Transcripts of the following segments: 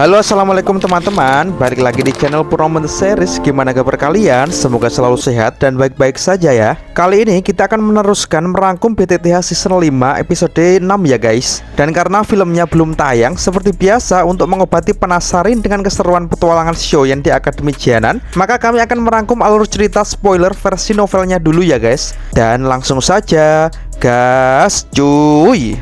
Halo, assalamualaikum teman-teman. Balik lagi di channel Purnomo Series. Gimana kabar kalian? Semoga selalu sehat dan baik-baik saja ya. Kali ini kita akan meneruskan merangkum BTTH season 5 episode 6 ya guys. Dan karena filmnya belum tayang, seperti biasa untuk mengobati penasaran dengan keseruan petualangan Shoyan di Akademi Jianan, maka kami akan merangkum alur cerita spoiler versi novelnya dulu ya guys. Dan langsung saja gas cuy.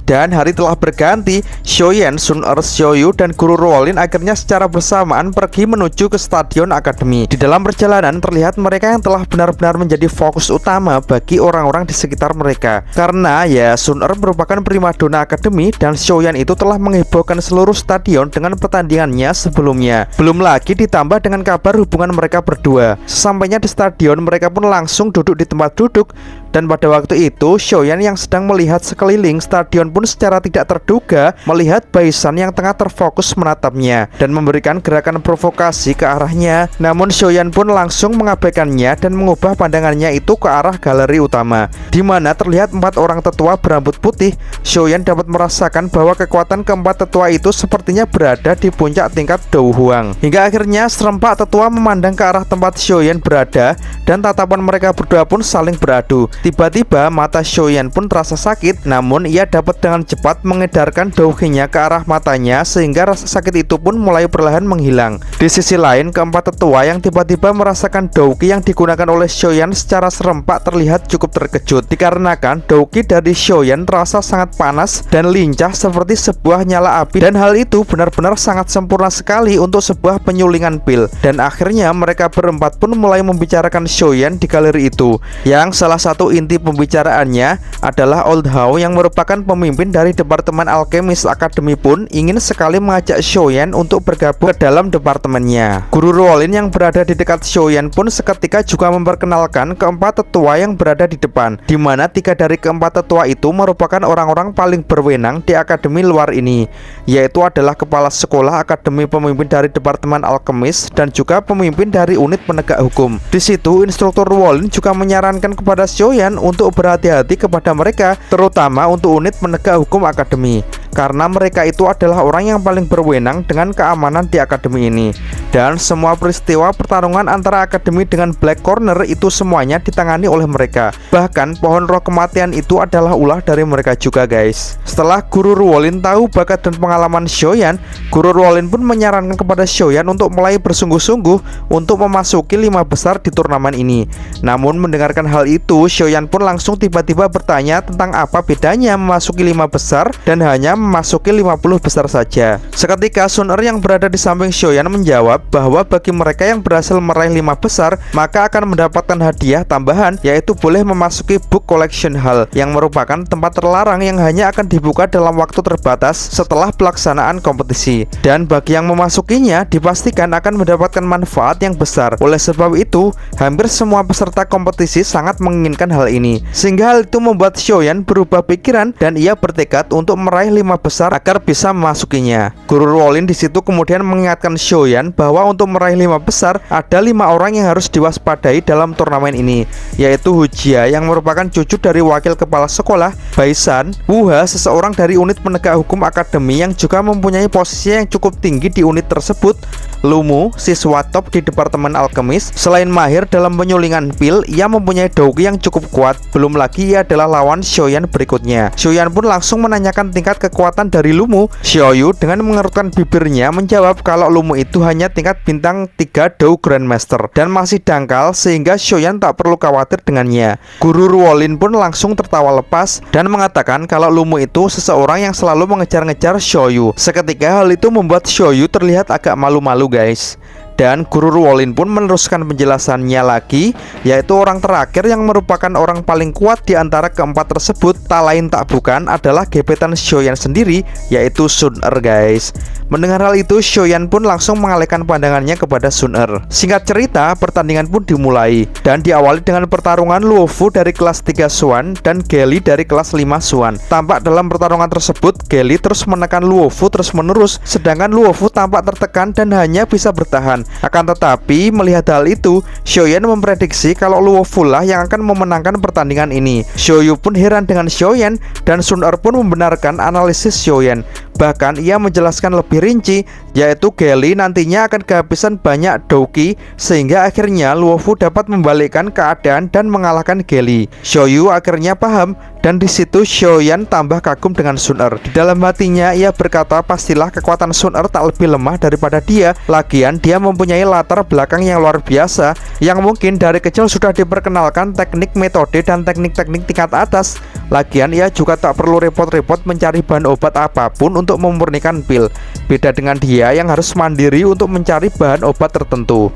Dan hari telah berganti, Shoyan, Sun-er, Xiaoyu, dan Guru Ruolin akhirnya secara bersamaan pergi menuju ke stadion akademi. Di dalam perjalanan terlihat mereka yang telah benar-benar menjadi fokus utama bagi orang-orang di sekitar mereka. Karena ya Sun-er merupakan primadona akademi dan Shoyan itu telah menghebohkan seluruh stadion dengan pertandingannya sebelumnya. Belum lagi ditambah dengan kabar hubungan mereka berdua. Sesampainya di stadion mereka pun langsung duduk di tempat duduk. Dan pada waktu itu Shoyan yang sedang melihat sekeliling stadion pun secara tidak terduga melihat Baisan yang tengah terfokus menatapnya dan memberikan gerakan provokasi ke arahnya. Namun Shoyan pun langsung mengabaikannya dan mengubah pandangannya itu ke arah galeri utama, di mana terlihat 4 orang tetua berambut putih. Shoyan dapat merasakan bahwa kekuatan keempat tetua itu sepertinya berada di puncak tingkat Dou Huang. Hingga akhirnya serempak tetua memandang ke arah tempat Shoyan berada dan tatapan mereka berdua pun saling beradu. Tiba-tiba mata Shoyan pun terasa sakit, namun ia dapat dengan cepat mengedarkan douqinya ke arah matanya sehingga rasa sakit itu pun mulai perlahan menghilang. Di sisi lain, keempat tetua yang tiba-tiba merasakan douqi yang digunakan oleh Shoyan secara serempak terlihat cukup terkejut, dikarenakan douqi dari Shoyan terasa sangat panas dan lincah seperti sebuah nyala api, dan hal itu benar-benar sangat sempurna sekali untuk sebuah penyulingan pil. Dan akhirnya mereka berempat pun mulai membicarakan Shoyan di galeri itu, yang salah satu inti pembicaraannya adalah Old Hao yang merupakan pemimpin dari Departemen Alkemis Akademi pun ingin sekali mengajak Shoyan untuk bergabung ke dalam departemennya. Guru Ruolin yang berada di dekat Shoyan pun seketika juga memperkenalkan keempat tetua yang berada di depan, di mana 3 dari keempat tetua itu merupakan orang-orang paling berwenang di akademi luar ini, yaitu adalah kepala sekolah, akademi pemimpin dari Departemen Alkemis, dan juga pemimpin dari unit penegak hukum. Di situ instruktur Ruolin juga menyarankan kepada Shoyan untuk berhati-hati kepada mereka, terutama untuk unit penegak hukum akademi, karena mereka itu adalah orang yang paling berwenang dengan keamanan di akademi ini. Dan semua peristiwa pertarungan antara akademi dengan Black Corner itu semuanya ditangani oleh mereka. Bahkan pohon roh kematian itu adalah ulah dari mereka juga guys. Setelah Guru Ruolin tahu bakat dan pengalaman Shoyan, Guru Ruolin pun menyarankan kepada Shoyan untuk mulai bersungguh-sungguh untuk memasuki 5 besar di turnamen ini. Namun mendengarkan hal itu, Shoyan pun langsung tiba-tiba bertanya tentang apa bedanya memasuki 5 besar dan hanya memasuki 50 besar saja. Seketika Sun-er yang berada di samping Shoyan menjawab bahwa bagi mereka yang berhasil meraih 5 besar, maka akan mendapatkan hadiah tambahan, yaitu boleh memasuki Book Collection Hall, yang merupakan tempat terlarang yang hanya akan dibuka dalam waktu terbatas setelah pelaksanaan kompetisi. Dan bagi yang memasukinya dipastikan akan mendapatkan manfaat yang besar. Oleh sebab itu, hampir semua peserta kompetisi sangat menginginkan hal ini, sehingga hal itu membuat Shoyan berubah pikiran dan ia bertekad untuk meraih 5 besar agar bisa memasukinya. Guru Ruolin di situ kemudian mengingatkan Shoyan bahwa untuk meraih 5 besar ada 5 orang yang harus diwaspadai dalam turnamen ini, yaitu Hujia yang merupakan cucu dari wakil kepala sekolah, Baisan, Wuha, seseorang dari unit penegak hukum akademi yang juga mempunyai posisi yang cukup tinggi di unit tersebut, Lumu, siswa top di Departemen Alkemis. Selain mahir dalam penyulingan pil, ia mempunyai douqi yang cukup kuat. Belum lagi ia adalah lawan Shoyan berikutnya. Shoyan pun langsung menanyakan tingkat kekuatan dari Lumu. Xiaoyu dengan mengerutkan bibirnya menjawab kalau Lumu itu hanya tingkat bintang 3 Dou Grandmaster dan masih dangkal, sehingga Shoyan tak perlu khawatir dengannya. Guru Ruolin pun langsung tertawa lepas dan mengatakan kalau Lumu itu seseorang yang selalu mengejar-ngejar Xiaoyu. Seketika hal itu membuat Xiaoyu terlihat agak malu-malu guys. Dan Guru Ruolin pun meneruskan penjelasannya lagi, yaitu orang terakhir yang merupakan orang paling kuat di antara keempat tersebut tak lain tak bukan adalah gebetan Shoyan sendiri, yaitu Sun-er guys. Mendengar hal itu, Shoyan pun langsung mengalihkan pandangannya kepada Sun-er. Singkat cerita, pertandingan pun dimulai dan diawali dengan pertarungan Luofu dari kelas 3 Suan dan Geli dari kelas 5 Suan. Tampak dalam pertarungan tersebut Geli terus menekan Luofu terus menerus, sedangkan Luofu tampak tertekan dan hanya bisa bertahan. Akan tetapi melihat hal itu, Shoyan memprediksi kalau Luofu lah yang akan memenangkan pertandingan ini. Xiaoyu pun heran dengan Shoyan dan Sun-er pun membenarkan analisis Shoyan Bahkan ia menjelaskan lebih rinci, yaitu Geli nantinya akan kehabisan banyak Douki sehingga akhirnya Luofu dapat membalikkan keadaan dan mengalahkan Geli. Xiaoyu akhirnya paham dan di situ Xiaoyan tambah kagum dengan Sun Er. Di dalam hatinya ia berkata pastilah kekuatan Sun Er tak lebih lemah daripada dia. Lagian dia mempunyai latar belakang yang luar biasa, yang mungkin dari kecil sudah diperkenalkan teknik, metode, dan teknik-teknik tingkat atas. Lagian ia juga tak perlu repot-repot mencari bahan obat apapun untuk memurnikan pil. Beda dengan dia yang harus mandiri untuk mencari bahan obat tertentu.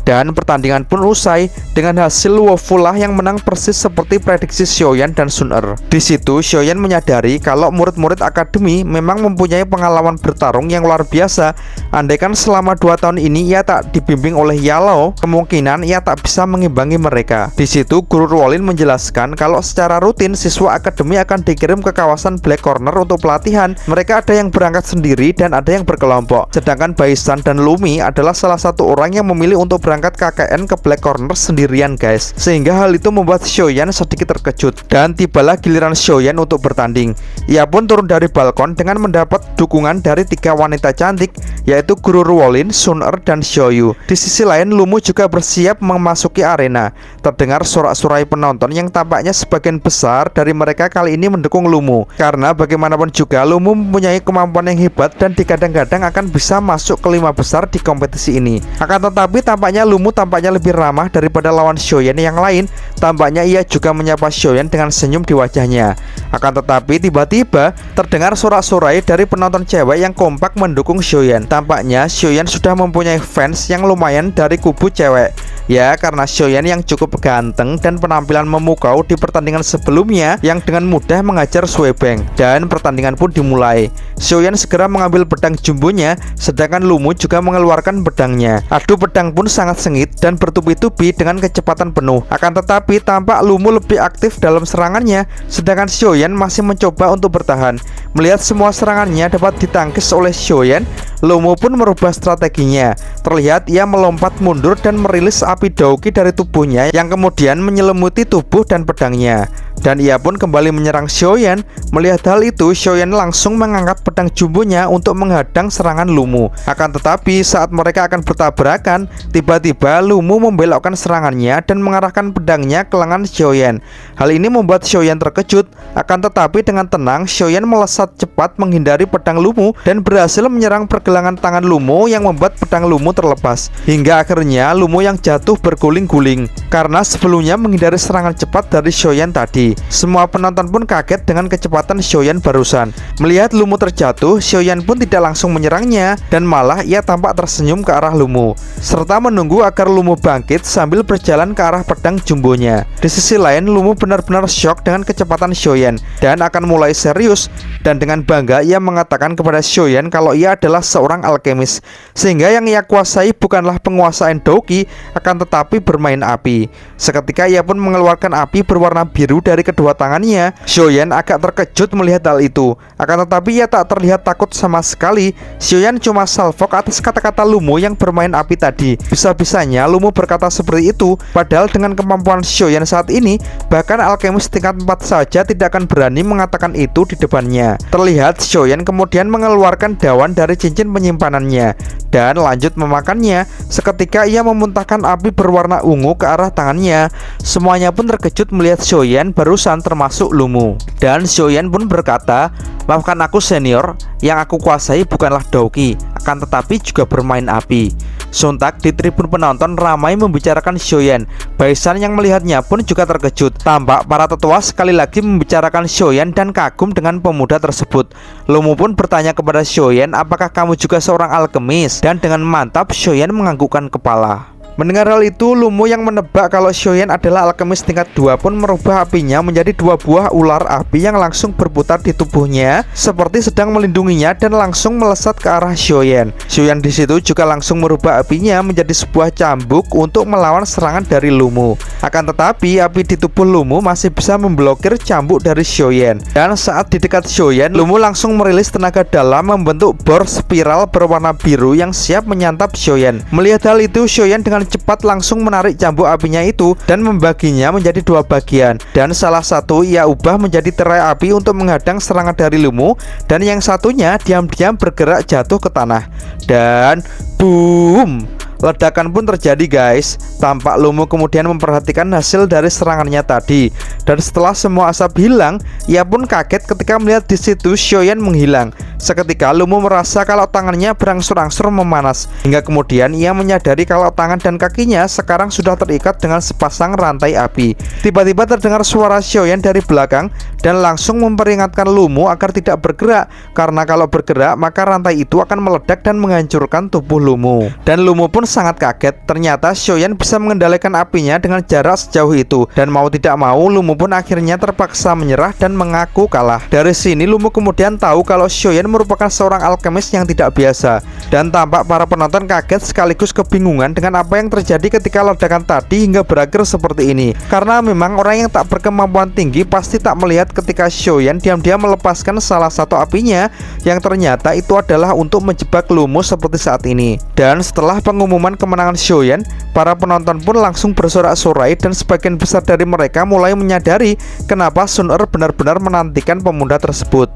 Dan pertandingan pun usai dengan hasil Luofu lah yang menang persis seperti prediksi Xiaoyan dan Sun Er. Di situ Xiaoyan menyadari kalau murid-murid akademi memang mempunyai pengalaman bertarung yang luar biasa. Andaikan selama 2 tahun ini ia tak dibimbing oleh Yalao, kemungkinan ia tak bisa mengimbangi mereka. Di situ Guru Ruolin menjelaskan kalau secara rutin siswa akademi akan dikirim ke kawasan Black Corner untuk pelatihan. Mereka ada yang berangkat sendiri dan ada yang berkelompok. Sedangkan Baisan dan Lumi adalah salah satu orang yang memilih untuk berangkat KKN ke Black Corner sendirian guys. Sehingga hal itu membuat Xiaoyan sedikit terkejut. Dan tibalah giliran Xiaoyan untuk bertanding. Ia pun turun dari balkon dengan mendapat dukungan dari 3 wanita cantik, yaitu Guru Ruolin, Sun Er, dan Xiaoyu. Di sisi lain Lumu juga bersiap memasuki arena. Terdengar sorak-sorai penonton yang tampaknya sebagian besar dari mereka kali ini mendukung Lumu. Karena bagaimanapun juga Lumu mempunyai kemampuan yang hebat dan digadang-gadang akan bisa masuk ke 5 besar di kompetisi ini. Akan tetapi tampaknya Lumu tampaknya lebih ramah daripada lawan Xiaoyan yang lain. Tampaknya ia juga menyapa Xiaoyan dengan senyum di wajahnya. Akan tetapi tiba-tiba terdengar sorak-sorai dari penonton cewek yang kompak mendukung Xiaoyan. Tampaknya Xiaoyan sudah mempunyai fans yang lumayan dari kubu cewek. Ya, karena Xiaoyan yang cukup ganteng dan penampilan memukau di pertandingan sebelumnya yang dengan mudah mengajar Suebeng. Dan pertandingan pun dimulai. Xiaoyan segera mengambil pedang jumbonya, sedangkan Lumu juga mengeluarkan pedangnya. Adu pedang pun sangat sengit dan bertubi-tubi dengan kecepatan penuh. Akan tetapi tampak Lumu lebih aktif dalam serangannya, sedangkan Xiaoyan masih mencoba untuk bertahan. Melihat semua serangannya dapat ditangkis oleh Xiaoyan, Lumu pun merubah strateginya. Terlihat ia melompat mundur dan merilis api Douki dari tubuhnya yang kemudian menyelimuti tubuh dan pedangnya. Dan ia pun kembali menyerang Xiaoyan. Melihat hal itu, Xiaoyan langsung mengangkat pedang jumbonya untuk menghadang serangan Lumu. Akan tetapi saat mereka akan bertabrakan, tiba-tiba Lumu membelokkan serangannya dan mengarahkan pedangnya ke lengan Xiaoyan. Hal ini membuat Xiaoyan terkejut. Akan tetapi dengan tenang, Xiaoyan melesat cepat menghindari pedang Lumu dan berhasil menyerang pergelangan tangan Lumu yang membuat pedang Lumu terlepas. Hingga akhirnya Lumu yang jatuh berguling-guling karena sebelumnya menghindari serangan cepat dari Xiaoyan tadi. Semua penonton pun kaget dengan kecepatan Xiaoyan barusan. Melihat Lumu terjatuh, Xiaoyan pun tidak langsung menyerangnya dan malah ia tampak tersenyum ke arah Lumu serta menunggu agar Lumu bangkit sambil berjalan ke arah pedang jumbonya. Di sisi lain, Lumu benar-benar syok dengan kecepatan Xiaoyan dan akan mulai serius. Dan dengan bangga ia mengatakan kepada Xiaoyan kalau ia adalah seorang alkemis, sehingga yang ia kuasai bukanlah penguasaan Douki, akan tetapi bermain api. Seketika ia pun mengeluarkan api berwarna biru dari kedua tangannya. Xiaoyan agak terkejut melihat hal itu, akan tetapi ia tak terlihat takut sama sekali. Xiaoyan cuma salfok atas kata-kata Lumu yang bermain api tadi. Bisa-bisanya Lumu berkata seperti itu, padahal dengan kemampuan Xiaoyan saat ini, bahkan alkemis tingkat 4 saja tidak akan berani mengatakan itu di depannya. Terlihat Xiaoyan kemudian mengeluarkan daun dari cincin penyimpanannya dan lanjut memakannya. Seketika ia memuntahkan api berwarna ungu ke arah tangannya. Semuanya pun terkejut melihat Xiaoyan barusan, termasuk Lumu. Dan Xiaoyan pun berkata, "Maafkan aku senior, yang aku kuasai bukanlah Douki, akan tetapi juga bermain api." Sontak di tribun penonton ramai membicarakan Xiaoyan. Baisan yang melihatnya pun juga terkejut. Tampak para tetua sekali lagi membicarakan Xiaoyan dan kagum dengan pemuda tersebut. Lumu pun bertanya kepada Xiaoyan, "Apakah kamu juga seorang alkemis?" Dan dengan mantap Xiaoyan menganggukkan kepala. Mendengar hal itu, Lumu yang menebak kalau Xiaoyan adalah alkemis tingkat 2 pun merubah apinya menjadi 2 buah ular api yang langsung berputar di tubuhnya seperti sedang melindunginya dan langsung melesat ke arah Xiaoyan. Xiaoyan di situ juga langsung merubah apinya menjadi sebuah cambuk untuk melawan serangan dari Lumu. Akan tetapi api di tubuh Lumu masih bisa memblokir cambuk dari Xiaoyan. Dan saat di dekat Xiaoyan, Lumu langsung merilis tenaga dalam membentuk bor spiral berwarna biru yang siap menyantap Xiaoyan. Melihat hal itu, Xiaoyan dengan dengan cepat langsung menarik cambuk apinya itu dan membaginya menjadi dua bagian. Dan salah satu ia ubah menjadi tirai api untuk menghadang serangan dari Lumu, dan yang satunya diam-diam bergerak jatuh ke tanah. Dan boom, ledakan pun terjadi guys. Tampak Lumu kemudian memperhatikan hasil dari serangannya tadi. Dan setelah semua asap hilang, ia pun kaget ketika melihat di situ Xiaoyan menghilang. Seketika Lumu merasa kalau tangannya berangsur-angsur memanas, hingga kemudian ia menyadari kalau tangan dan kakinya sekarang sudah terikat dengan sepasang rantai api. Tiba-tiba terdengar suara Xiaoyan dari belakang dan langsung memperingatkan Lumu agar tidak bergerak, karena kalau bergerak maka rantai itu akan meledak dan menghancurkan tubuh Lumu. Dan Lumu pun sangat kaget, ternyata Xiaoyan bisa mengendalikan apinya dengan jarak sejauh itu. Dan mau tidak mau Lumu pun akhirnya terpaksa menyerah dan mengaku kalah. Dari sini Lumu kemudian tahu kalau Xiaoyan merupakan seorang alkemis yang tidak biasa. Dan tampak para penonton kaget sekaligus kebingungan dengan apa yang terjadi ketika ledakan tadi hingga berakhir seperti ini. Karena memang orang yang tak berkemampuan tinggi pasti tak melihat ketika Xiaoyan diam-diam melepaskan salah satu apinya, yang ternyata itu adalah untuk menjebak Lumu seperti saat ini. Dan setelah pengumuman kemenangan Xiaoyan, para penonton pun langsung bersorak-sorai dan sebagian besar dari mereka mulai menyadari kenapa Sun Er benar-benar menantikan pemuda tersebut.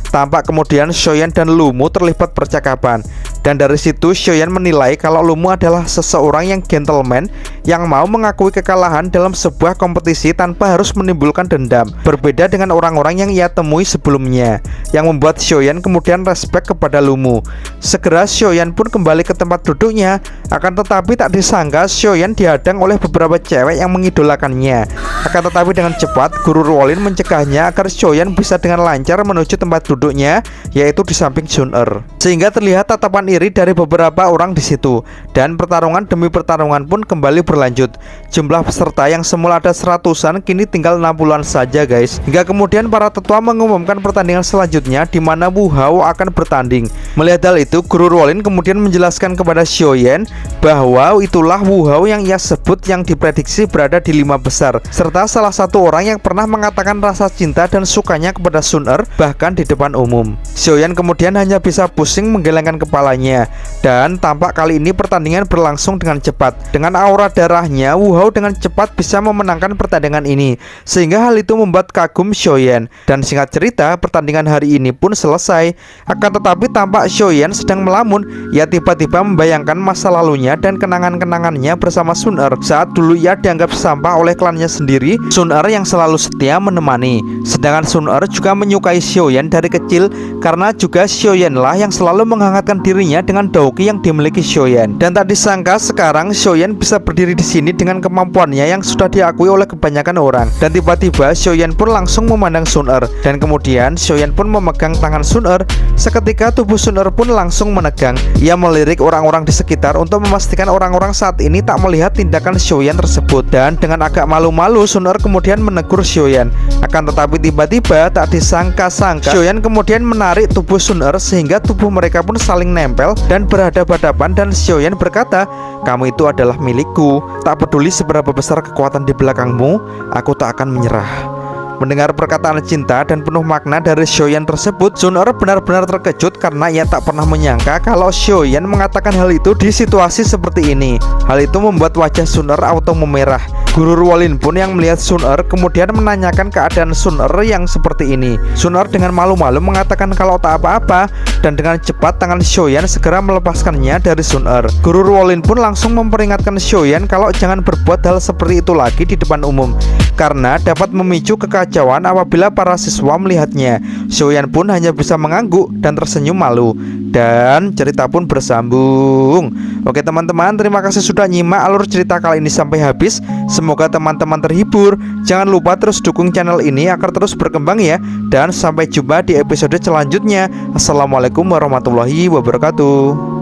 Tampak kemudian Xiaoyan dan Lumu terlibat percakapan. Dan dari situ Xiaoyan menilai kalau Lumu adalah seseorang yang gentleman, yang mau mengakui kekalahan dalam sebuah kompetisi tanpa harus menimbulkan dendam, berbeda dengan orang-orang yang ia temui sebelumnya, yang membuat Xiaoyan kemudian respect kepada Lumu. Segera Xiaoyan pun kembali ke tempat duduknya, akan tetapi tak disangka Xiaoyan dihadang oleh beberapa cewek yang mengidolakannya. Akan tetapi dengan cepat Guru Ruolin mencegahnya agar Xiaoyan bisa dengan lancar menuju tempat duduknya, yaitu di samping Sun Er. Sehingga terlihat tatapan iri dari beberapa orang di situ. Dan pertarungan demi pertarungan pun kembali berlanjut. Jumlah peserta yang semula ada 100-an kini tinggal 60-an saja guys. Hingga kemudian para tetua mengumumkan pertandingan selanjutnya di mana Wu Hao akan bertanding. Melihat hal itu, Guru Ruolin kemudian menjelaskan kepada Xiaoyan bahwa itulah Wu Hao yang ia sebut yang diprediksi berada di 5 besar, serta salah satu orang yang pernah mengatakan rasa cinta dan sukanya kepada Sun Er bahkan di depan umum. Xiaoyan kemudian hanya bisa pusing menggelengkan kepalanya. Dan tampak kali ini pertandingan berlangsung dengan cepat. Dengan aura darahnya, Wu Hao dengan cepat bisa memenangkan pertandingan ini, sehingga hal itu membuat kagum Xiaoyan. Dan singkat cerita, pertandingan hari ini pun selesai. Akan tetapi tampak Xiaoyan sedang melamun. Ia tiba-tiba membayangkan masa lalunya dan kenangan-kenangannya bersama Sun Er saat dulu ia dianggap sampah oleh klannya sendiri. Sun Er yang selalu setia menemani. Sedangkan Sun Er juga menyukai Xiaoyan dari kecil, karena juga Xiaoyan lah yang selalu menghangatkan dirinya dengan dauki yang dimiliki Xiaoyan. Dan tak disangka sekarang Xiaoyan bisa berdiri di sini dengan kemampuannya yang sudah diakui oleh kebanyakan orang. Dan tiba-tiba Xiaoyan pun langsung memandang Sun Er. Dan kemudian Xiaoyan pun memegang tangan Sun Er. Seketika tubuh Sun Er pun langsung menegang. Ia melirik orang-orang di sekitar untuk memastikan orang-orang saat ini tak melihat tindakan Xiaoyan tersebut. Dan dengan agak malu-malu Sun Er kemudian menegur Xiaoyan. Akan tetapi tiba-tiba tak disangka-sangka Xiaoyan kemudian menarik tubuh Sun Er sehingga tubuh mereka pun saling nempel dan berhadapan-hadapan. Dan Xiaoyan berkata, "Kamu itu adalah milikku. Tak peduli seberapa besar kekuatan di belakangmu, aku tak akan menyerah." Mendengar perkataan cinta dan penuh makna dari Xiaoyan tersebut, Sun Er benar-benar terkejut karena ia tak pernah menyangka kalau Xiaoyan mengatakan hal itu di situasi seperti ini. Hal itu membuat wajah Sun Er auto memerah. Guru Ruolin pun yang melihat Sun Er kemudian menanyakan keadaan Sun Er yang seperti ini. Sun Er dengan malu-malu mengatakan kalau tak apa-apa, dan dengan cepat tangan Xiaoyan segera melepaskannya dari Sun Er. Guru Ruolin pun langsung memperingatkan Xiaoyan kalau jangan berbuat hal seperti itu lagi di depan umum, karena dapat memicu kekacauan apabila para siswa melihatnya. Xiaoyan pun hanya bisa mengangguk dan tersenyum malu. Dan cerita pun bersambung. Oke teman-teman, terima kasih sudah nyimak alur cerita kali ini sampai habis. Semoga teman-teman terhibur. Jangan lupa terus dukung channel ini agar terus berkembang ya. Dan sampai jumpa di episode selanjutnya. Assalamualaikum warahmatullahi wabarakatuh.